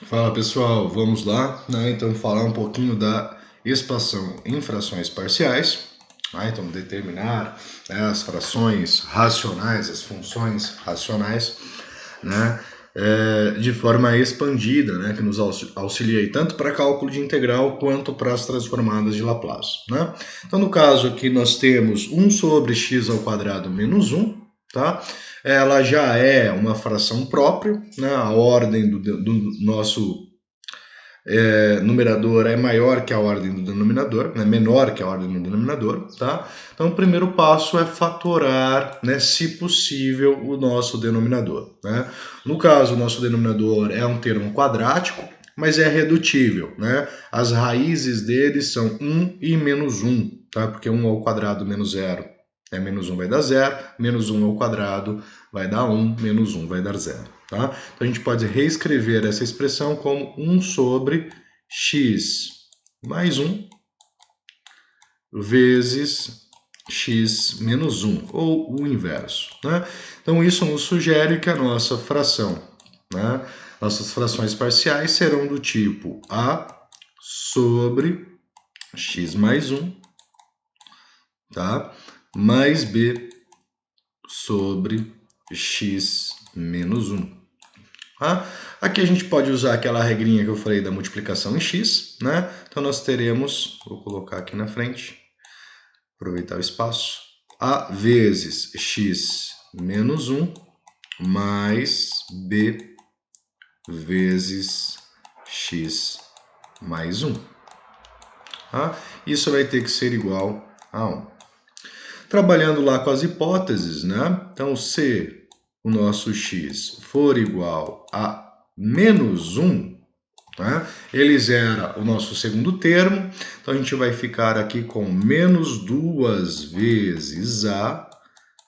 Fala pessoal, vamos lá, né? Então falar um pouquinho da expansão em frações parciais. Então determinar, né, as frações racionais, as funções racionais, né, de forma expandida, né, que nos auxilia aí, tanto para cálculo de integral quanto para as transformadas de Laplace. Né? Então no caso aqui nós temos 1 sobre x ao quadrado menos 1, tá? Ela já é uma fração própria, né? A ordem do nosso numerador é maior que a ordem do denominador, né? Menor que a ordem do denominador, tá? Então o primeiro passo é fatorar, né, se possível, o nosso denominador, né? No caso, o nosso denominador é um termo quadrático, mas é redutível, né? As raízes dele são 1 e menos 1, tá? Porque 1 ao quadrado menos 0 menos 1 vai dar 0, menos 1 ao quadrado vai dar 1, menos 1 vai dar 0. Tá? Então a gente pode reescrever essa expressão como 1 sobre x mais 1 vezes x menos 1, ou o inverso. Né? Então isso nos sugere que a nossa fração, né, nossas frações parciais serão do tipo a sobre x mais 1, tá? Mais b sobre x menos 1. Tá? Aqui a gente pode usar aquela regrinha que eu falei da multiplicação em x, né? Então nós teremos, vou colocar aqui na frente, aproveitar o espaço, a vezes x menos 1 mais b vezes x mais 1. Tá? Isso vai ter que ser igual a 1. Trabalhando lá com as hipóteses, né? Então, se o nosso x for igual a menos 1, né, ele zera o nosso segundo termo. Então, a gente vai ficar aqui com menos 2 vezes a,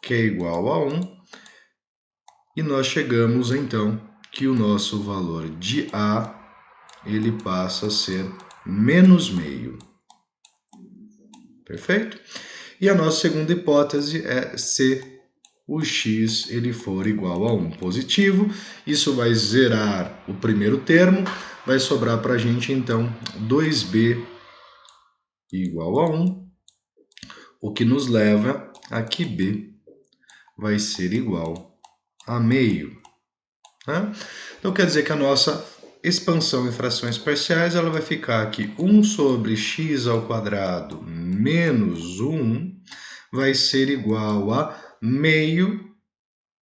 que é igual a 1. E nós chegamos, então, que o nosso valor de a, ele passa a ser menos meio. Perfeito? E a nossa segunda hipótese é se o x ele for igual a 1 positivo. Isso vai zerar o primeiro termo, vai sobrar para a gente, então, 2b igual a 1, o que nos leva a que b vai ser igual a meio. Né? Então, quer dizer que a nossa expansão em frações parciais ela vai ficar aqui 1 sobre x ao quadrado menos 1 vai ser igual a meio,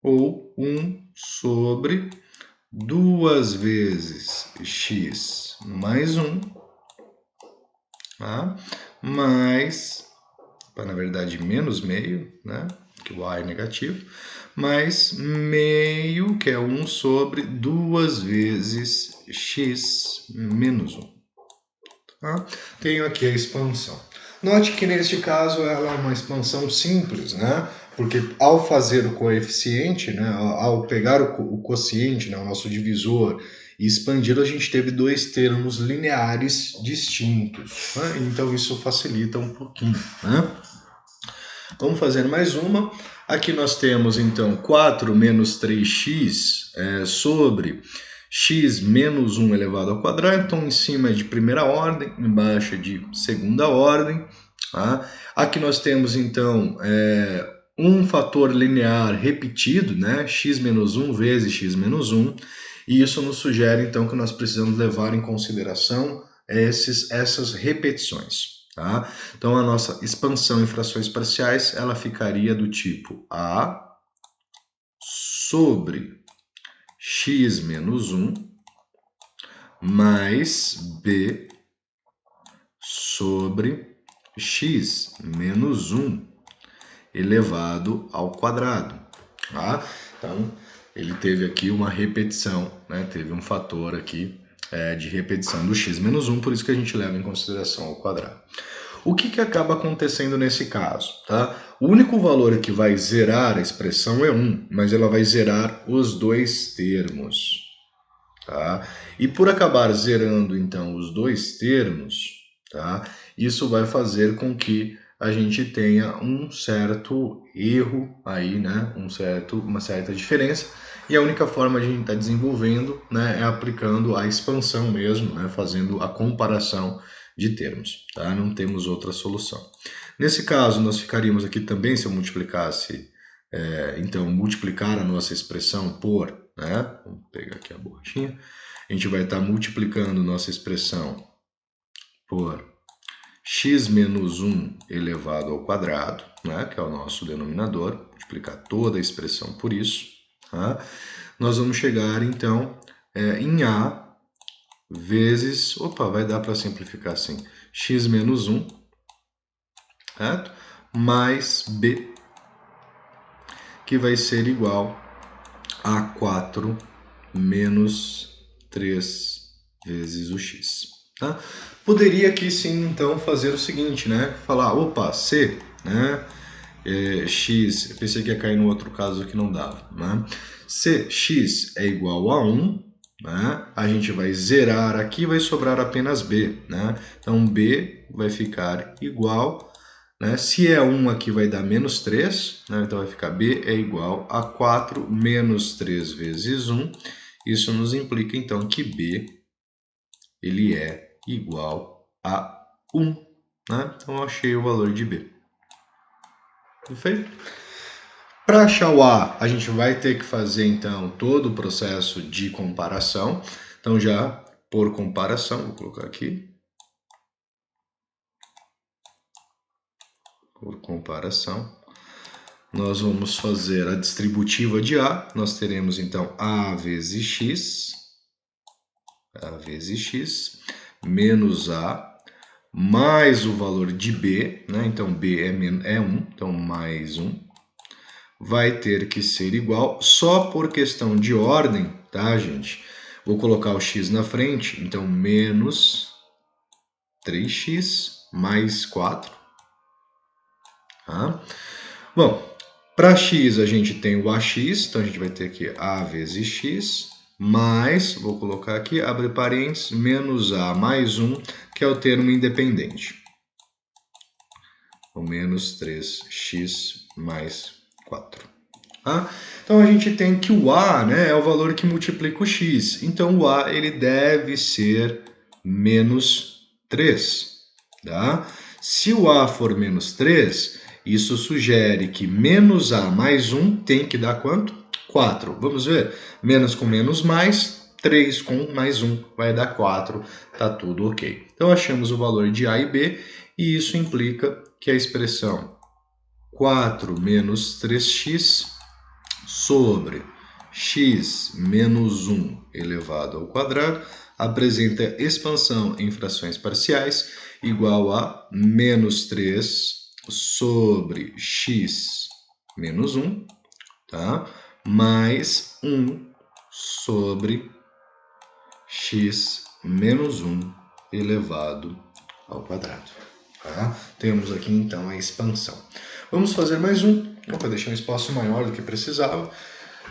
ou 1 sobre 2 vezes x mais 1, tá? Mais, na verdade, menos meio, né? Que o a é negativo, mais meio, que é 1 sobre 2 vezes x menos 1. Tá? Tenho aqui a expansão. Note que neste caso ela é uma expansão simples, né? Porque ao fazer o coeficiente, né, ao pegar o quociente, né, o nosso divisor, e expandir, a gente teve dois termos lineares distintos. Né? Então isso facilita um pouquinho. Né? Vamos fazer mais uma. Aqui nós temos então 4 menos 3x sobre x menos 1 elevado ao quadrado. Então em cima é de primeira ordem, embaixo é de segunda ordem. Tá? Aqui nós temos então um fator linear repetido, né? X menos 1 vezes x menos 1. E isso nos sugere então que nós precisamos levar em consideração essas repetições. Tá? Então a nossa expansão em frações parciais ela ficaria do tipo a sobre x menos 1 mais b sobre x menos 1 elevado ao quadrado. Tá? Então ele teve aqui uma repetição, né? Teve um fator aqui de repetição do x menos 1, por isso que a gente leva em consideração ao quadrado. O que acaba acontecendo nesse caso? Tá? O único valor que vai zerar a expressão é 1, mas ela vai zerar os dois termos. Tá? E por acabar zerando, então, os dois termos, tá? Isso vai fazer com que a gente tenha um certo erro aí, né? Uma certa diferença. E a única forma de a gente estar desenvolvendo, né, é aplicando a expansão mesmo, né, fazendo a comparação de termos, tá? Não temos outra solução. Nesse caso, nós ficaríamos aqui também, se eu multiplicasse, então, multiplicar a nossa expressão por, né? Vamos pegar aqui a borrachinha. A gente vai estar multiplicando nossa expressão por x menos 1 elevado ao quadrado, né, que é o nosso denominador, multiplicar toda a expressão por isso. Tá? Nós vamos chegar, então, em A vezes, vai dar para simplificar assim, x menos 1, certo? Mais B, que vai ser igual a 4 menos 3 vezes o x. Tá? Poderia aqui sim, então, fazer o seguinte, né? Falar, C, né? X, eu pensei que ia cair no outro caso que não dava, né? Se x é igual a 1, né? A gente vai zerar aqui e vai sobrar apenas B, né? Então, B vai ficar igual, né? Se é 1 aqui vai dar menos 3, né? Então vai ficar B é igual a 4 menos 3 vezes 1. Isso nos implica, então, que B ele é igual a 1. Né? Então eu achei o valor de B. Perfeito? Para achar o A, a gente vai ter que fazer, então, todo o processo de comparação. Então, já por comparação, vou colocar aqui. Por comparação, nós vamos fazer a distributiva de A. Nós teremos, então, A vezes X menos A, mais o valor de B, né? Então, B é 1, então mais 1. Vai ter que ser igual, só por questão de ordem, tá, gente? Vou colocar o x na frente, então menos 3x mais 4. Tá? Bom, para x a gente tem o ax, então a gente vai ter aqui a vezes x, mais, vou colocar aqui, abre parênteses, menos a mais 1, que é o termo independente. Então, menos 3x mais 4. Tá? Então a gente tem que o A, né, é o valor que multiplica o x. Então o A ele deve ser menos 3. Tá? Se o A for menos 3, isso sugere que menos A mais 1 tem que dar quanto? 4. Vamos ver? Menos com menos mais, 3 com mais 1 vai dar 4. Tá tudo ok. Então achamos o valor de A e B e isso implica que a expressão 4 menos 3x sobre x menos 1 elevado ao quadrado apresenta expansão em frações parciais igual a menos 3 sobre x menos 1, tá? Mais 1 sobre x menos 1 elevado ao quadrado. Tá? Temos aqui então a expansão. Vamos fazer mais um. Deixei um espaço maior do que precisava.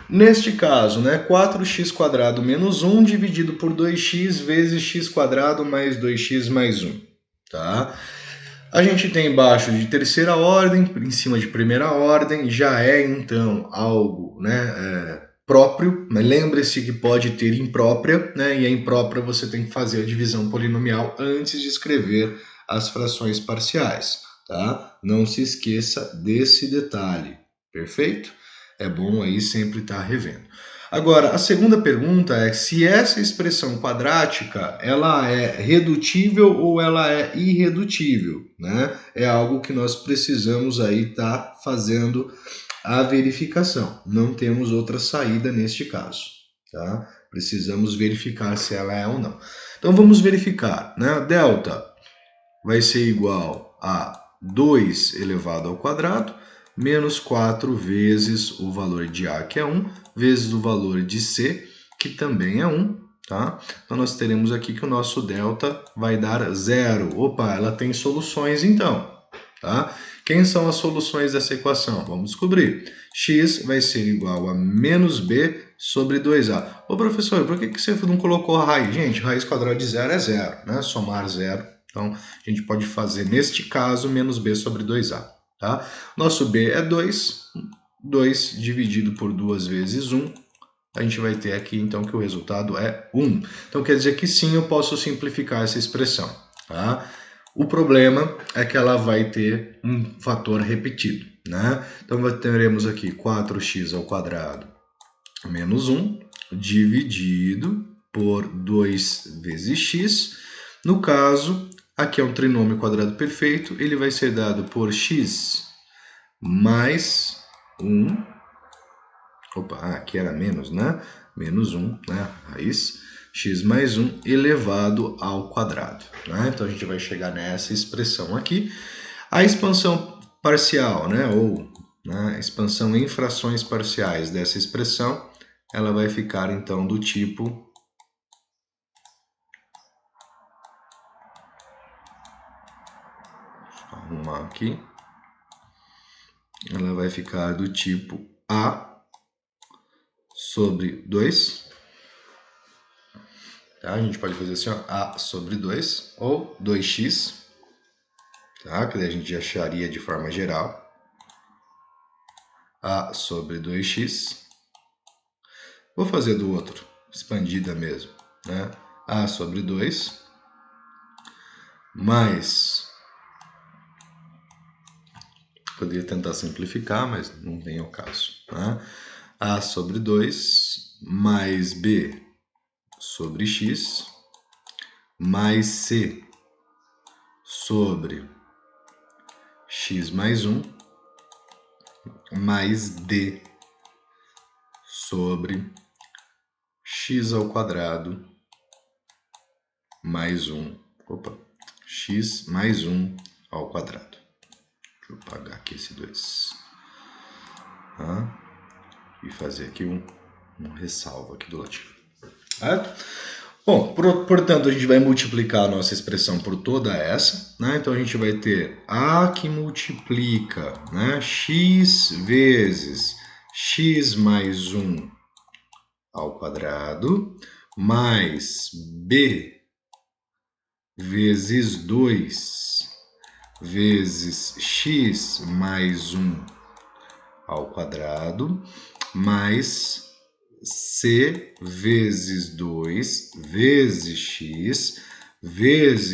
Neste caso, né, 4x² menos 1 dividido por 2x vezes x² mais 2x mais 1. Tá? A gente tem embaixo de terceira ordem, em cima de primeira ordem, já é então algo, né, próprio, mas lembre-se que pode ter imprópria, né, e a imprópria você tem que fazer a divisão polinomial antes de escrever as frações parciais. Tá? Não se esqueça desse detalhe, perfeito? É bom aí sempre estar revendo. Agora, a segunda pergunta é se essa expressão quadrática ela é redutível ou ela é irredutível, né? É algo que nós precisamos aí estar fazendo a verificação. Não temos outra saída neste caso, tá? Precisamos verificar se ela é ou não. Então vamos verificar, né? Delta vai ser igual a 2 elevado ao quadrado, menos 4 vezes o valor de A, que é 1, vezes o valor de C, que também é 1. Tá? Então, nós teremos aqui que o nosso delta vai dar 0. Opa, ela tem soluções então. Tá? Quem são as soluções dessa equação? Vamos descobrir. X vai ser igual a menos B sobre 2A. Ô professor, por que você não colocou a raiz? Gente, raiz quadrada de 0 é 0, né? Somar 0. Então, a gente pode fazer, neste caso, menos b sobre 2a. Tá? Nosso b é 2, 2 dividido por 2 vezes 1, a gente vai ter aqui, então, que o resultado é 1. Então, quer dizer que sim, eu posso simplificar essa expressão. Tá? O problema é que ela vai ter um fator repetido. Né? Então, teremos aqui 4x ao quadrado menos 1 dividido por 2 vezes x. No caso, aqui é um trinômio quadrado perfeito, ele vai ser dado por x mais 1. Opa, aqui era menos, né? Menos 1, né? Raiz x mais 1 elevado ao quadrado. Né? Então, a gente vai chegar nessa expressão aqui. A expansão parcial, né? Ou né, expansão em frações parciais dessa expressão, ela vai ficar, então, do tipo... Deixa eu arrumar aqui. Ela vai ficar do tipo A sobre 2. Tá? A gente pode fazer assim, ó, A sobre 2 ou 2x. Tá? Que daí a gente acharia de forma geral. A sobre 2x. Vou fazer do outro, expandida mesmo. Né? A sobre 2 mais... Poderia tentar simplificar, mas não tem o caso. Né? A sobre 2 mais B sobre x mais C sobre x mais 1 mais D sobre x ao quadrado mais 1. Opa, x mais 1 ao quadrado. Deixa eu apagar aqui esse 2. Tá? E fazer aqui um ressalvo aqui do ladinho. Certo? Bom, portanto, a gente vai multiplicar a nossa expressão por toda essa, né? Então, a gente vai ter A que multiplica, né, x vezes x mais 1 ao quadrado, mais B vezes 2 vezes x mais 1 ao quadrado, mais C vezes 2 vezes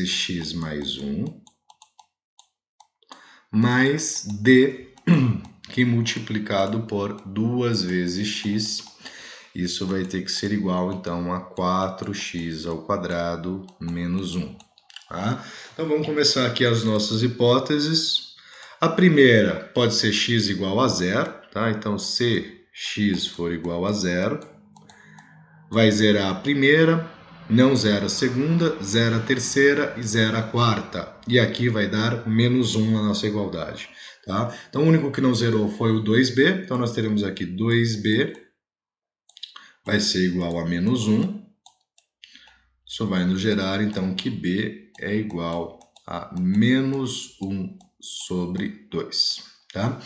x mais 1, mais D, que multiplicado por 2 vezes x, isso vai ter que ser igual, então, a 4x ao quadrado menos 1. Tá? Então, vamos começar aqui as nossas hipóteses. A primeira pode ser x igual a 0, tá? Então, se x for igual a 0, vai zerar a primeira, não zera a segunda, zera a terceira e zera a quarta. E aqui vai dar menos 1 na nossa igualdade. Tá? Então, o único que não zerou foi o 2b. Então, nós teremos aqui 2b vai ser igual a menos 1. Isso vai nos gerar, então, que b é igual a menos 1 sobre 2. Tá?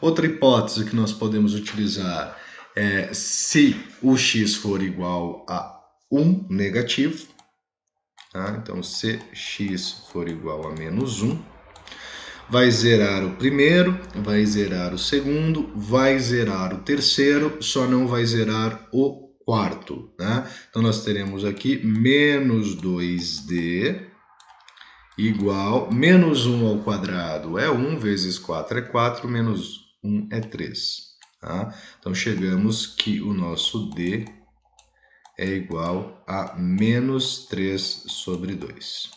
Outra hipótese que nós podemos utilizar é se o x for igual a 1 negativo. Tá? Então, se x for igual a menos 1, vai zerar o primeiro, vai zerar o segundo, vai zerar o terceiro, só não vai zerar o quarto. Né? Então, nós teremos aqui menos 2d igual, menos 1 ao quadrado é 1, vezes 4 é 4, menos 1 é 3. Tá? Então, chegamos que o nosso d é igual a menos 3 sobre 2.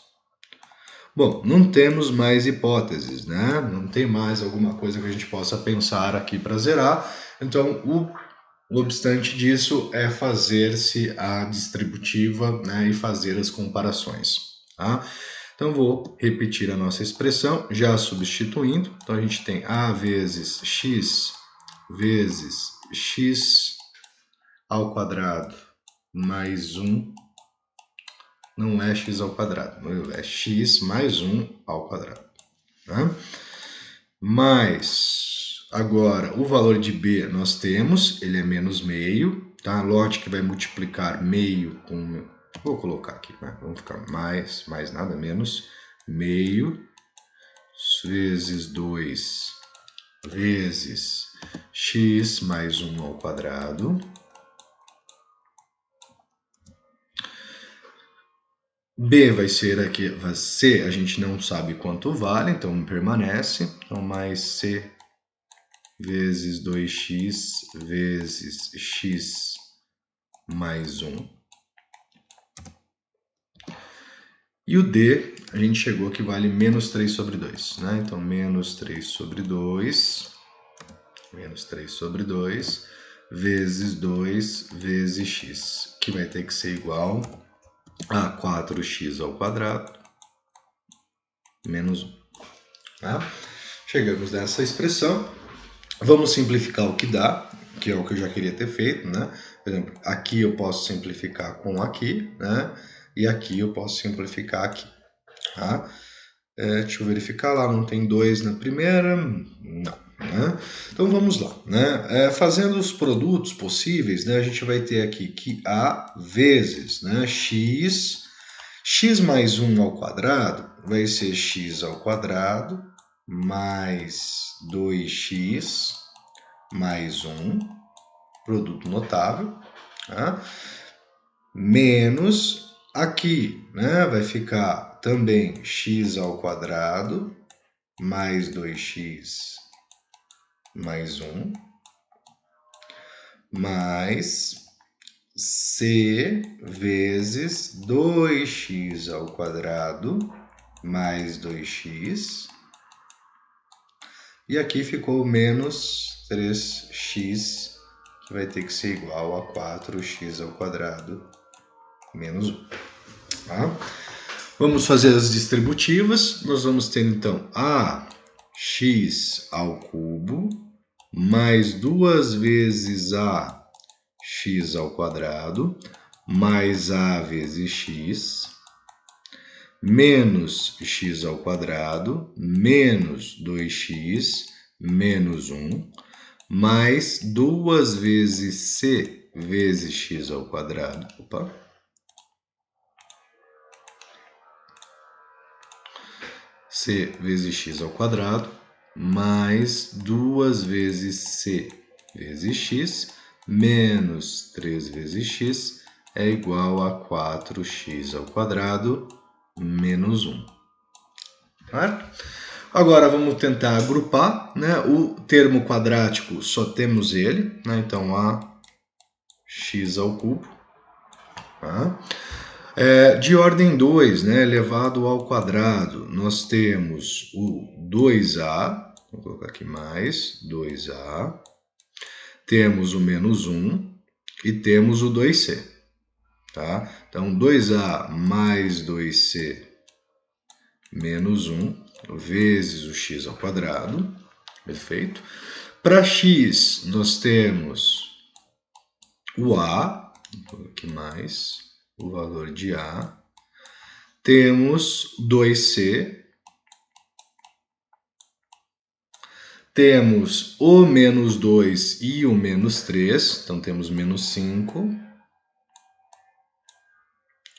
Bom, não temos mais hipóteses, né? Não tem mais alguma coisa que a gente possa pensar aqui para zerar. Então, o obstante disso é fazer-se a distributiva, né, e fazer as comparações. Tá? Então, vou repetir a nossa expressão, já substituindo. Então, a gente tem A vezes x ao quadrado mais 1. Não é x ao quadrado, é x mais 1 ao quadrado. Tá? Mas, agora, o valor de b nós temos, ele é menos meio. Tá? Lote que vai multiplicar meio com... Vou colocar aqui, né? Vamos ficar mais nada, menos meio vezes 2 vezes x mais 1 ao quadrado. B vai ser aqui, C a gente não sabe quanto vale, então permanece. Então, mais C vezes 2x vezes x mais 1. E o D, a gente chegou que vale menos 3 sobre 2, né? Então, menos 3 sobre 2, vezes 2 vezes x, que vai ter que ser igual a 4x ao quadrado menos 1. Tá? Chegamos nessa expressão. Vamos simplificar o que dá, que é o que eu já queria ter feito, né? Por exemplo, aqui eu posso simplificar com aqui, né? E aqui eu posso simplificar aqui, tá? Deixa eu verificar lá, não tem 2 na primeira? Não. Né? Então vamos lá, né? Fazendo os produtos possíveis, né? A gente vai ter aqui que A vezes, né? X mais 1 ao quadrado vai ser x ao quadrado mais 2x mais 1, produto notável, tá? Menos aqui, né? Vai ficar também x ao quadrado mais 2x mais 1, mais c vezes 2x ao quadrado mais 2x. E aqui ficou menos 3x, que vai ter que ser igual a 4x ao quadrado menos 1. Tá? Vamos fazer as distributivas. Nós vamos ter, então, ax ao cubo mais 2 vezes ax ao quadrado mais a vezes x menos x ao quadrado menos 2x menos 1 mais 2 vezes c vezes x ao quadrado. C vezes x ao quadrado mais 2 vezes c vezes x menos 3 vezes x é igual a 4x ao quadrado menos 1. Certo? Agora vamos tentar agrupar, né? O termo quadrático só temos ele, né? Então ax ao cubo. Tá? De ordem 2, né, elevado ao quadrado, nós temos o 2a, vou colocar aqui mais, 2a, temos o menos 1 e temos o 2c. Tá? Então, 2a mais 2c menos 1 vezes o x ao quadrado, perfeito? Para x, nós temos o a, vou colocar aqui mais, o valor de A, temos 2C, temos o menos 2 e o menos 3, então temos menos 5,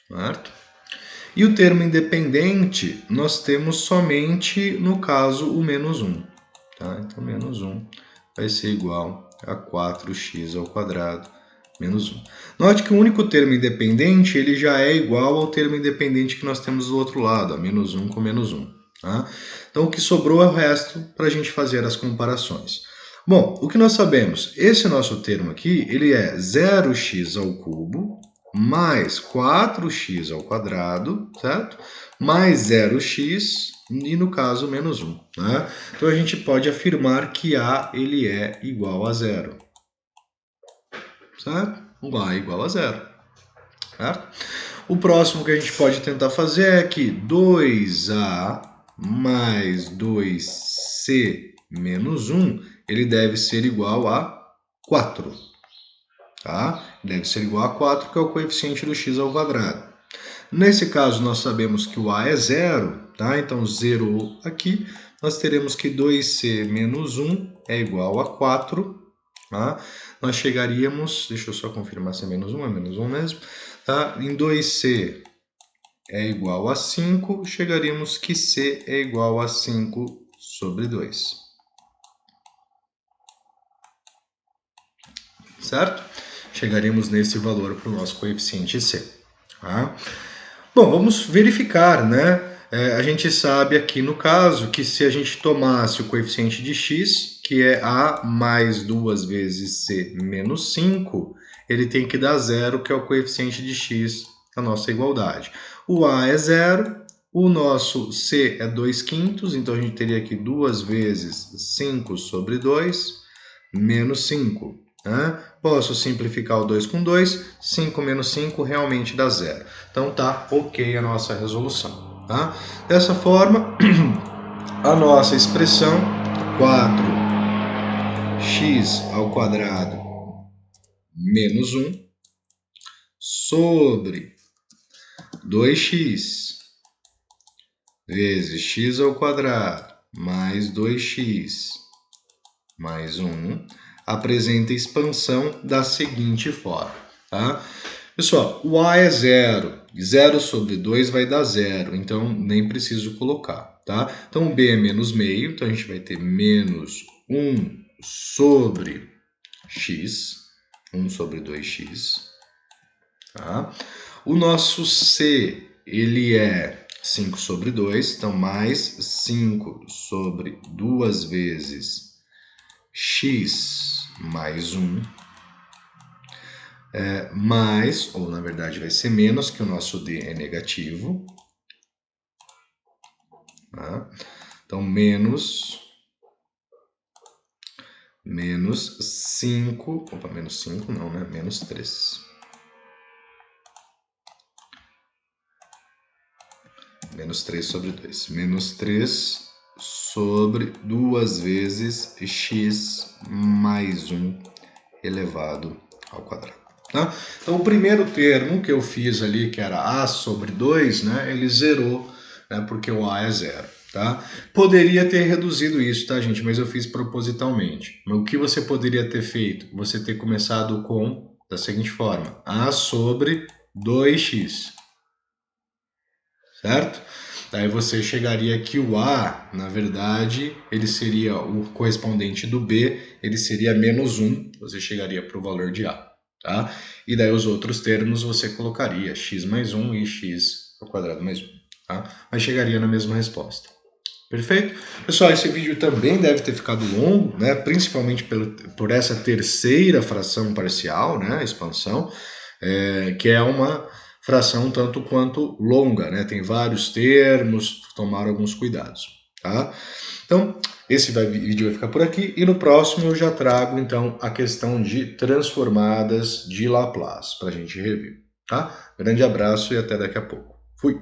certo? E o termo independente, nós temos somente, no caso, o menos 1, tá? Então, menos 1 vai ser igual a 4x ao quadrado menos 1. Note que o único termo independente ele já é igual ao termo independente que nós temos do outro lado, menos 1 com menos 1. Tá? Então, o que sobrou é o resto para a gente fazer as comparações. Bom, o que nós sabemos? Esse nosso termo aqui ele é 0x ao cubo mais 4x ao quadrado, certo? Mais 0x e, no caso, menos 1. Né? Então, a gente pode afirmar que A ele é igual a 0. Certo? O A é igual a 0. Certo? O próximo que a gente pode tentar fazer é que 2A mais 2C menos 1, ele deve ser igual a 4. Tá? Deve ser igual a 4, que é o coeficiente do x ao quadrado. Nesse caso, nós sabemos que o A é 0, tá? Então, zerou aqui. Nós teremos que 2C menos 1 é igual a 4. Tá? Nós chegaríamos, deixa eu só confirmar se é menos 1, é menos 1 mesmo, tá? Em 2C é igual a 5, chegaríamos que C é igual a 5 sobre 2. Certo? Chegaríamos nesse valor para o nosso coeficiente C. Tá? Bom, vamos verificar, né? A gente sabe aqui no caso que se a gente tomasse o coeficiente de x, que é A mais 2 vezes C menos 5, ele tem que dar zero, que é o coeficiente de x da nossa igualdade. O A é zero, o nosso C é 2/5, então a gente teria aqui 2 vezes 5 sobre 2, menos 5. Né? Posso simplificar o 2 com 2, 5 menos 5 realmente dá zero. Então tá ok a nossa resolução. Tá? Dessa forma, a nossa expressão 4x ao quadrado menos 1 sobre 2x vezes x ao quadrado mais 2x mais 1 apresenta expansão da seguinte forma. Tá? Pessoal, o A é zero. 0 sobre 2 vai dar zero, então nem preciso colocar. Tá? Então o B é menos meio, então a gente vai ter menos 1 sobre x, 1 sobre 2x. Tá? O nosso C, ele é 5 sobre 2, então mais 5 sobre 2 vezes x mais 1, mais, ou na verdade vai ser menos, que o nosso D é negativo. Tá? Então, menos 5, opa, menos 5 não, né? Menos 3. Menos 3 sobre 2. Menos 3 sobre 2 vezes x mais 1 elevado ao quadrado. Tá? Então, o primeiro termo que eu fiz ali, que era A sobre 2, né, ele zerou, né, porque o A é zero. Tá? Poderia ter reduzido isso, tá, gente? Mas eu fiz propositalmente. Mas o que você poderia ter feito? Você ter começado com, da seguinte forma, A sobre 2x. Certo? Daí você chegaria que o A, na verdade, ele seria o correspondente do B, ele seria menos 1, você chegaria para o valor de A. Tá? E daí os outros termos você colocaria x mais 1 e x ao quadrado mais 1. Tá? Mas chegaria na mesma resposta. Perfeito? Pessoal, esse vídeo também deve ter ficado longo, né? Principalmente por essa terceira fração parcial, né? Expansão, que é uma fração tanto quanto longa, né? Tem vários termos, tomar alguns cuidados, tá? Então, esse vídeo vai ficar por aqui e no próximo eu já trago, então, a questão de transformadas de Laplace para a gente rever, tá? Grande abraço e até daqui a pouco. Fui!